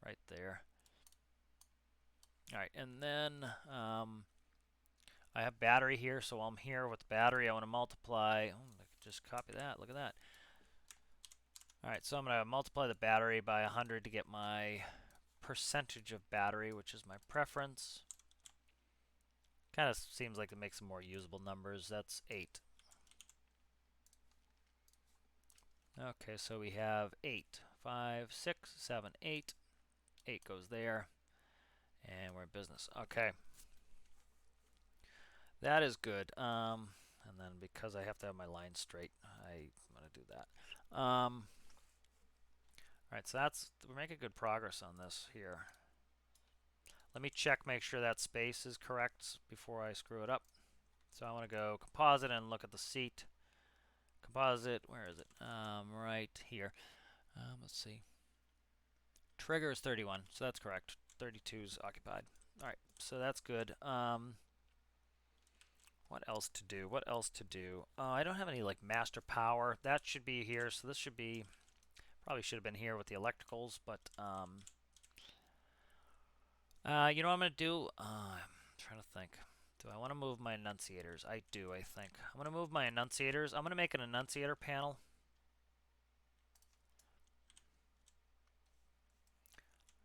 right there. Alright, and then I have battery here, so while I'm here with battery, I want to multiply. Oh, I could just copy that. Look at that. Alright, so I'm going to multiply the battery by 100 to get my percentage of battery, which is my preference. Kind of seems like it makes some more usable numbers. That's 8. Okay, so we have 8, 5, 6, 7, 8. 8 goes there. And we're in business. Okay. That is good. And then because I have to have my line straight, I'm going to do that. Alright, so we're making good progress on this here. Let me check, make sure that space is correct before I screw it up. So I want to go composite and look at the seat. Composite, where is it? Right here. Let's see. Trigger is 31, so that's correct. 32 is occupied. Alright, so that's good. What else to do? What else to do? I don't have any like master power. That should be here, so this should be... Probably should have been here with the electricals, but... you know what I'm going to do? trying to think. Do I want to move my enunciators? I do, I think. I'm going to move my enunciators. I'm going to make an enunciator panel.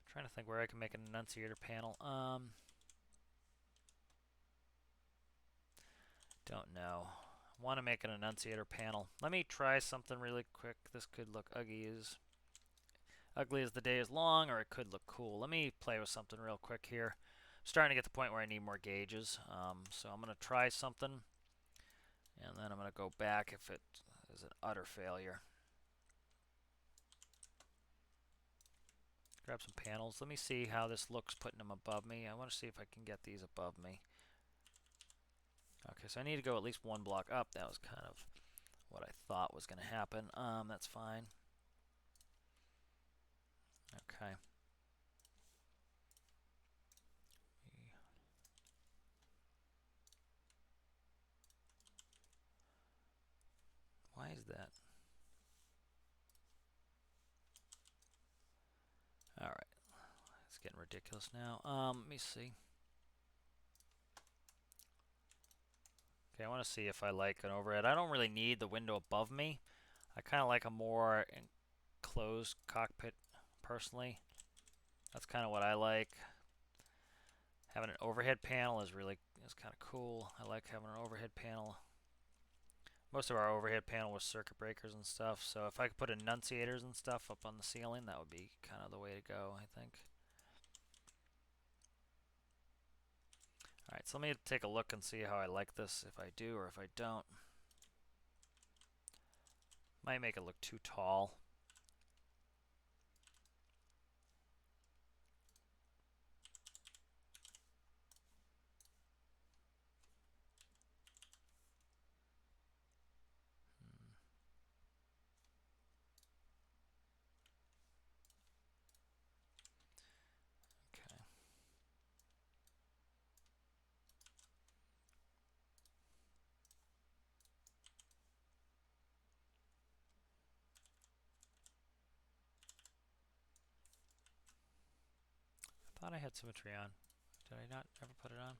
I'm trying to think where I can make an enunciator panel. Don't know. I want to make an enunciator panel. Let me try something really quick. This could look ugly as the day is long, or it could look cool. Let me play with something real quick here. I'm starting to get to the point where I need more gauges. So I'm going to try something, and then I'm going to go back if it is an utter failure. Grab some panels. Let me see how this looks putting them above me. I want to see if I can get these above me. Okay, so I need to go at least one block up. That was kind of what I thought was going to happen. That's fine. Okay. Why is that? All right. It's getting ridiculous now. Let me see. Okay, I want to see if I like an overhead. I don't really need the window above me. I kind of like a more enclosed cockpit, personally. That's kind of what I like. Having an overhead panel is kind of cool. I like having an overhead panel. Most of our overhead panel was circuit breakers and stuff, so if I could put enunciators and stuff up on the ceiling, that would be kind of the way to go, I think. Alright, so let me take a look and see how I like this, if I do or if I don't. Might make it look too tall. Okay. I thought I had symmetry on. Did I not ever put it on?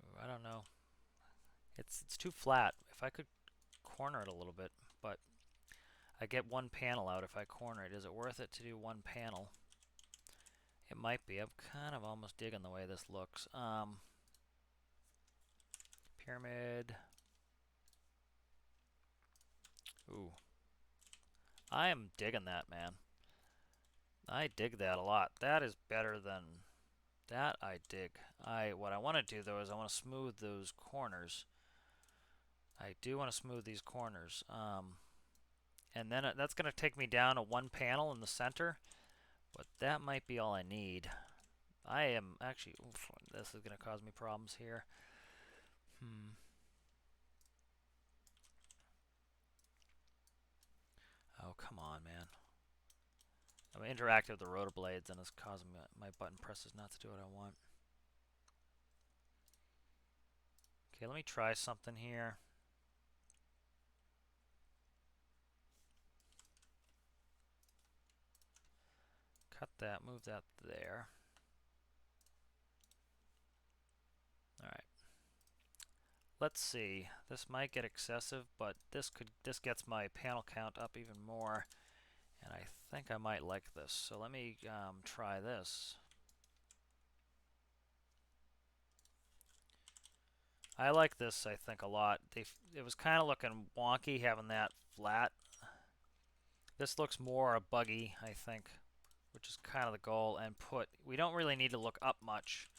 Ooh, I don't know. It's too flat. If I could corner it a little bit, but I get one panel out if I corner it. Is it worth it to do one panel? It might be. I'm kind of almost digging the way this looks. Pyramid. Ooh. I am digging that, man. I dig that a lot. That is better than that. I dig. What I want to do though is I want to smooth those corners. I do want to smooth these corners. And then that's going to take me down to one panel in the center, but that might be all I need. I am actually, oof, this is going to cause me problems here. Oh, come on, man. I'm interacting with the rotor blades and it's causing my button presses not to do what I want. Okay, let me try something here. Cut that, move that there. Alright. Let's see. This might get excessive, but this gets my panel count up even more. And I think I might like this. So let me try this. I like this, I think, a lot. It was kind of looking wonky having that flat. This looks more buggy, I think, which is kind of the goal. And we don't really need to look up much.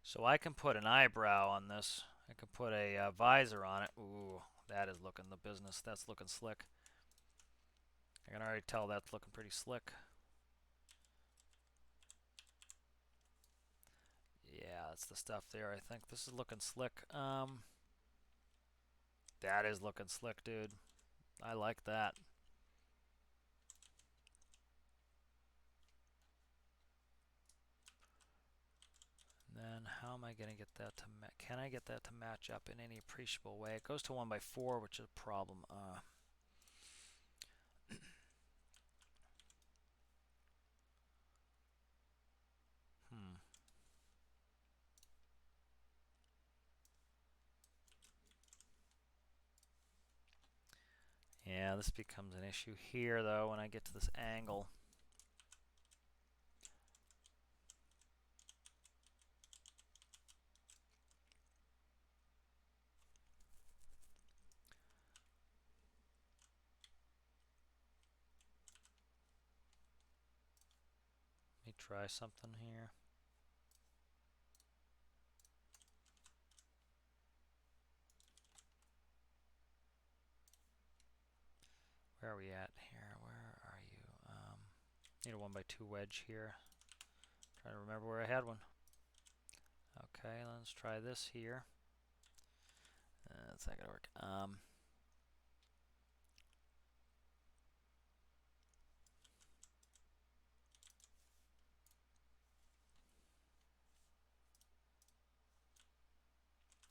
So I can put an eyebrow on this. I can put a visor on it. Ooh, that is looking the business. That's looking slick. I can already tell that's looking pretty slick. Yeah, that's the stuff there, I think. This is looking slick. That is looking slick, dude. I like that. Then how am I going to get that to can I get that to match up in any appreciable way? It goes to 1/4, which is a problem. Yeah, this becomes an issue here, though, when I get to this angle. Let me try something here. Where are we at here? Where are you? Need a 1x2 wedge here. Trying to remember where I had one. Okay, let's try this here. That's not gonna work.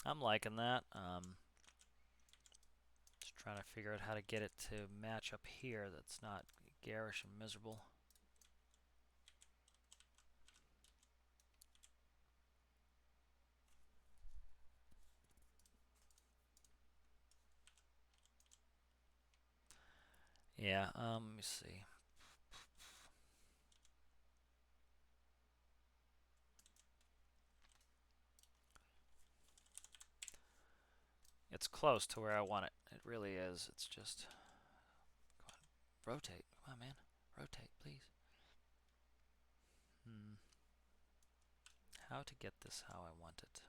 I'm liking that. Just trying to figure out how to get it to match up here that's not garish and miserable. Yeah, let me see. It's close to where I want it. It really is. It's just... Come on, rotate. Come on, man. Rotate, please. How to get this how I want it.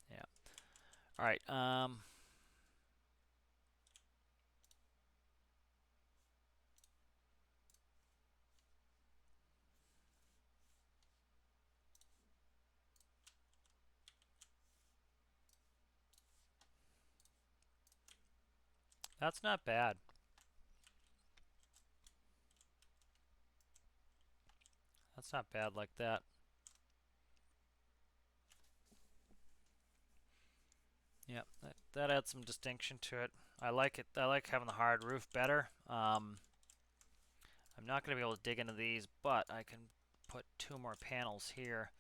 Yeah. Alright, that's not bad. That's not bad like that. Yeah, that adds some distinction to it. I like it. I like having the hard roof better. I'm not going to be able to dig into these, but I can put 2 more panels here.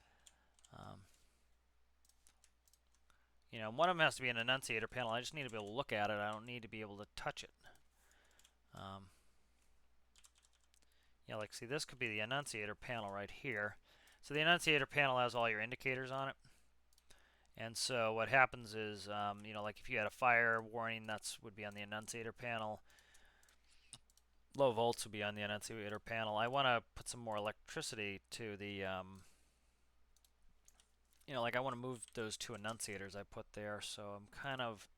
You know, one of them has to be an enunciator panel. I just need to be able to look at it. I don't need to be able to touch it. Yeah, like, see, this could be the enunciator panel right here. So the enunciator panel has all your indicators on it. And so what happens is, you know, like if you had a fire warning, that's would be on the enunciator panel. Low volts would be on the enunciator panel. I want to put some more electricity to the, you know, like I want to move those 2 enunciators I put there. So I'm kind of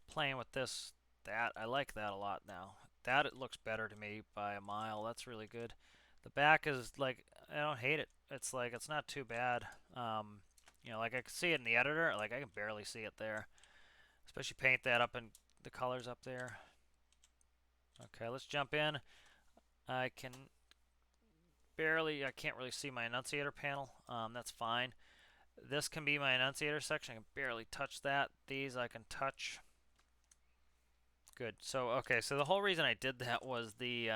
playing with this. That I like that a lot now. That it looks better to me by a mile. That's really good. The back is like, I don't hate it. It's like, it's not too bad. You know, like I can see it in the editor. Like I can barely see it there. Especially paint that up in the colors up there. Okay, let's jump in. I can't really see my enunciator panel. That's fine. This can be my enunciator section. I can barely touch that. These I can touch. Good. So, okay, so the whole reason I did that was the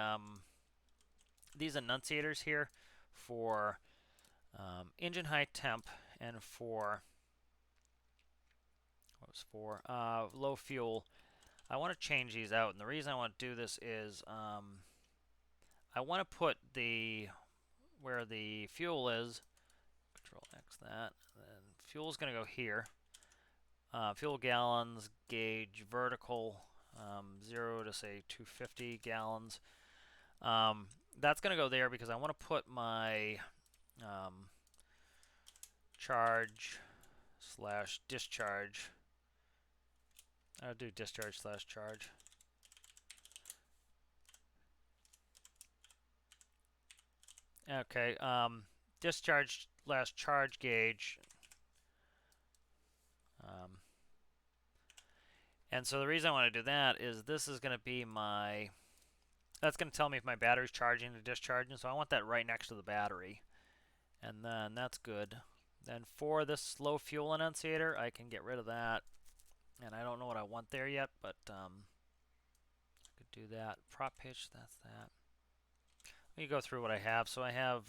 these enunciators here for engine high temp and for low fuel. I want to change these out, and the reason I want to do this is I want to put the where the fuel is. Control X that. Then fuel is going to go here. Fuel gallons, gauge, vertical, 0 to say 250 gallons. That's going to go there because I want to put my charge slash discharge. I'll do discharge slash charge. Okay, discharge slash charge gauge. And so the reason I want to do that is this is going to be my, that's going to tell me if my battery's charging or discharging, so I want that right next to the battery. And then that's good. Then for this low fuel enunciator, I can get rid of that. And I don't know what I want there yet, but I could do that. Prop pitch, that's that. Let me go through what I have. So I have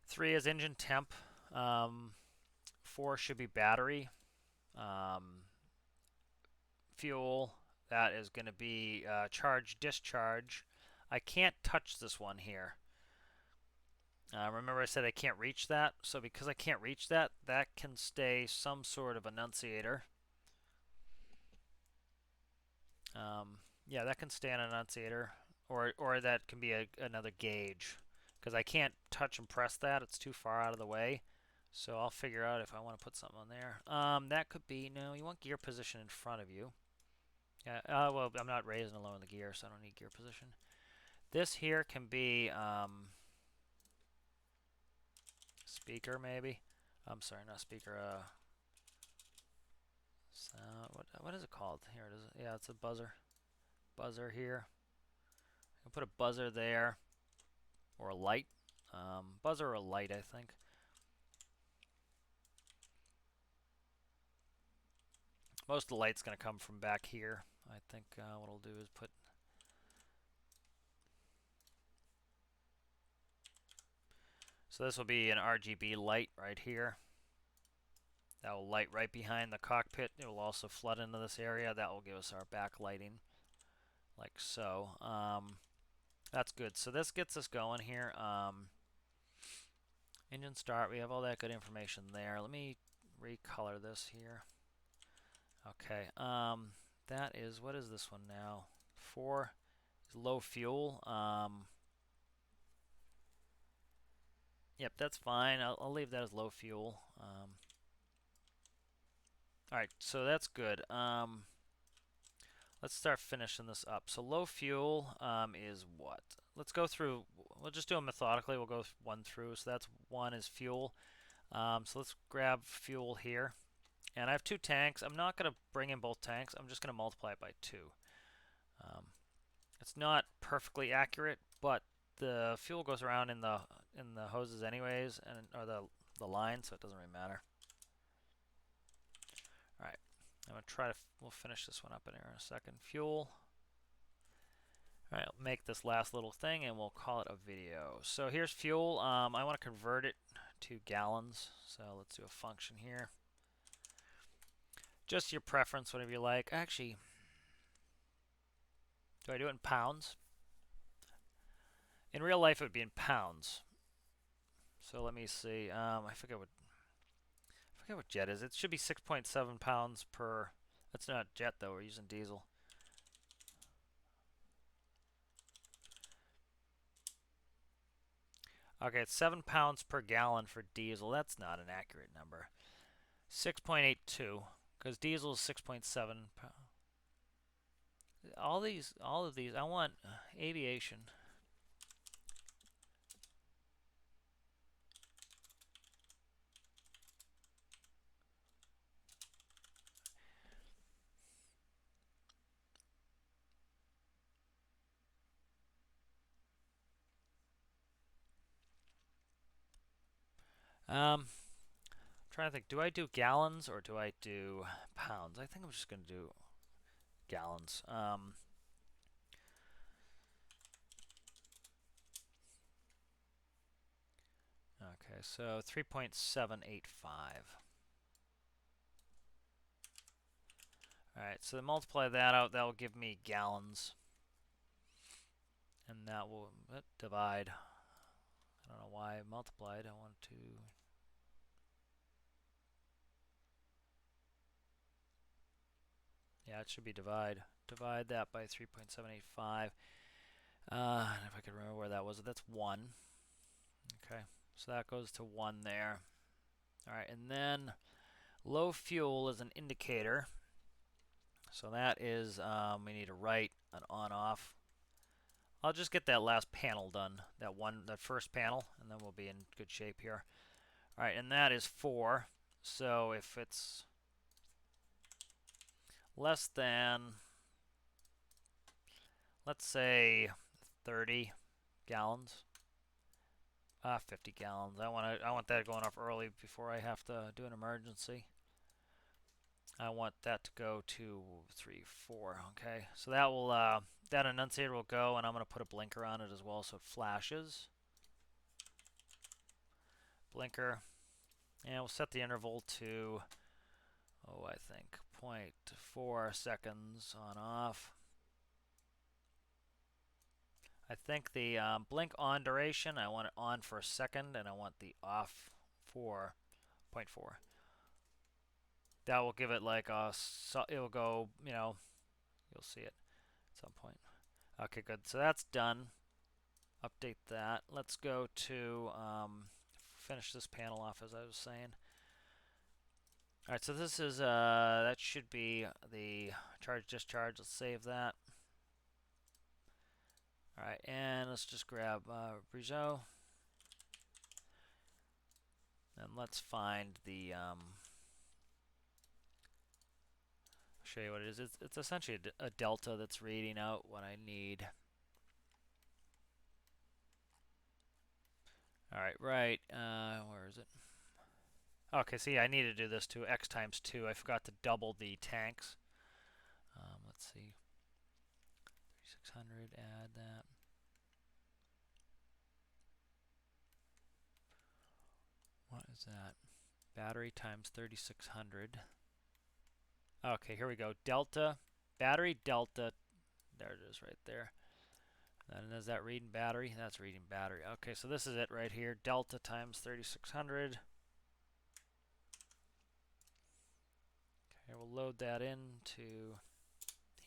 3 is engine temp. 4 should be battery. Fuel, that is going to be charge, discharge. I can't touch this one here. Remember I said I can't reach that? So because I can't reach that, that can stay some sort of enunciator. Yeah, that can stay an enunciator, or that can be another gauge. Because I can't touch and press that, it's too far out of the way. So I'll figure out if I want to put something on there. That could be, no, you want gear position in front of you. Yeah, well, I'm not raising or lowering the gear, so I don't need gear position. This here can be speaker, maybe. I'm sorry, not speaker. Sound. What is it called? Here it is. Yeah, it's a buzzer. Buzzer here. I can put a buzzer there, or a light. Buzzer or a light, I think. Most of the light's going to come from back here. I think what I'll do is put. So this will be an RGB light right here. That will light right behind the cockpit. It will also flood into this area. That will give us our backlighting, like so. That's good. So this gets us going here. Engine start. We have all that good information there. Let me recolor this here. Okay. That is, what is this one now? 4 is low fuel. Yep, that's fine. I'll leave that as low fuel. Alright, so that's good. Let's start finishing this up. So low fuel is what? Let's go through. We'll just do them methodically. We'll go 1 through. So that's 1 is fuel. So let's grab fuel here. And I have 2 tanks. I'm not going to bring in both tanks. I'm just going to multiply it by 2. It's not perfectly accurate, but the fuel goes around in the hoses anyways, or the line, so it doesn't really matter. All right, I'm gonna try to. We'll finish this one up in here in a second. Fuel. All right, I'll make this last little thing, and we'll call it a video. So here's fuel. I want to convert it to gallons. So let's do a function here. Just your preference, whatever you like. Actually, do I do it in pounds? In real life, it would be in pounds. So let me see. I forget what jet is. It should be 6.7 pounds per. That's not jet though. We're using diesel. Okay, it's 7 pounds per gallon for diesel. That's not an accurate number. 6.82, because diesel is 6.7 pounds. All of these. I want aviation. I'm trying to think. Do I do gallons or do I do pounds? I think I'm just going to do gallons. Okay, so 3.785. Alright, so multiply that out. That will give me gallons. And that will divide. I don't know why I multiplied. I want to. Yeah, it should be divide. Divide that by 3.785. If I could remember where that was, that's 1. Okay, so that goes to 1 there. Alright, and then low fuel is an indicator. So that is, we need to write an on-off. I'll just get that last panel done, that first panel, and then we'll be in good shape here. Alright, and that is 4. So if it's less than, let's say 30 gallons, 50 gallons. I want that going off early before I have to do an emergency. I want that to go to 3, 4. Okay, so that will that enunciator will go, and I'm going to put a blinker on it as well, so it flashes. Blinker. And we'll set the interval to, I think 0.4 seconds on off. I think the blink on duration, I want it on for a second, and I want the off for 0.4. That will give it like a, it will go, you'll see it at some point. Okay, good. So that's done. Update that. Let's go to finish this panel off as I was saying. All right, so this is that should be the charge discharge. Let's save that. All right, and let's just grab Briseau, and let's find the. I'll show you what it is. It's essentially a delta that's reading out what I need. All right, right. Where is it? Okay, see, I need to do this to x times 2. I forgot to double the tanks. Let's see. 3600, add that. What is that? Battery times 3600. Okay, here we go. Delta, battery, delta. There it is right there. And is that reading battery? That's reading battery. Okay, so this is it right here. Delta times 3600. Okay, we'll load that into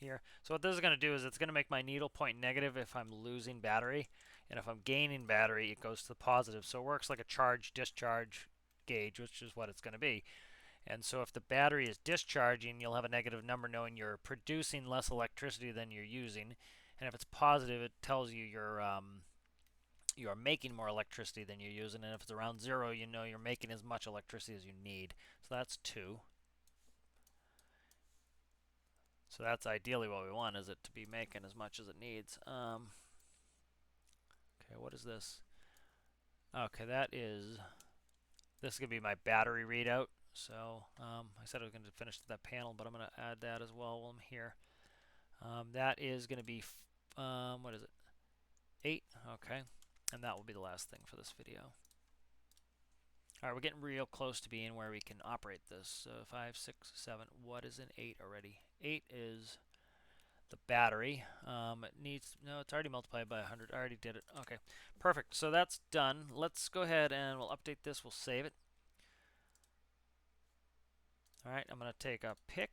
here. So what this is going to do is it's going to make my needle point negative if I'm losing battery. And if I'm gaining battery, it goes to the positive. So it works like a charge-discharge gauge, which is what it's going to be. And so if the battery is discharging, you'll have a negative number knowing you're producing less electricity than you're using. And if it's positive, it tells you you're making more electricity than you're using. And if it's around 0, you know you're making as much electricity as you need. So that's 2. So that's ideally what we want, is it to be making as much as it needs. Okay, what is this? Okay, this is going to be my battery readout. So I said I was going to finish that panel, but I'm going to add that as well while I'm here. That is going to be, what is it? 8, okay. And that will be the last thing for this video. All right, we're getting real close to being where we can operate this. So 5, 6, 7, what is in 8 already? 8 is the battery. It needs, no, it's already multiplied by 100. I already did it. Okay, perfect. So that's done. Let's go ahead and we'll update this. We'll save it. All right, I'm going to take a pick.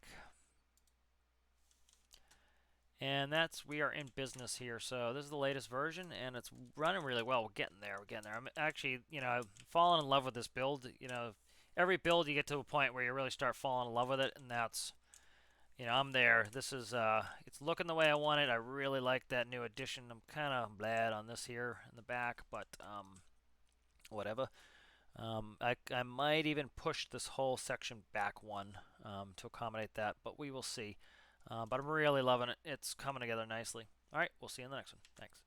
And we are in business here. So this is the latest version, and it's running really well. We're getting there. We're getting there. I'm actually, I've fallen in love with this build. Every build you get to a point where you really start falling in love with it, and that's, I'm there. This is, it's looking the way I want it. I really like that new addition. I'm kind of bad on this here in the back, but whatever. I might even push this whole section back one to accommodate that, but we will see. But I'm really loving it. It's coming together nicely. All right, we'll see you in the next one. Thanks.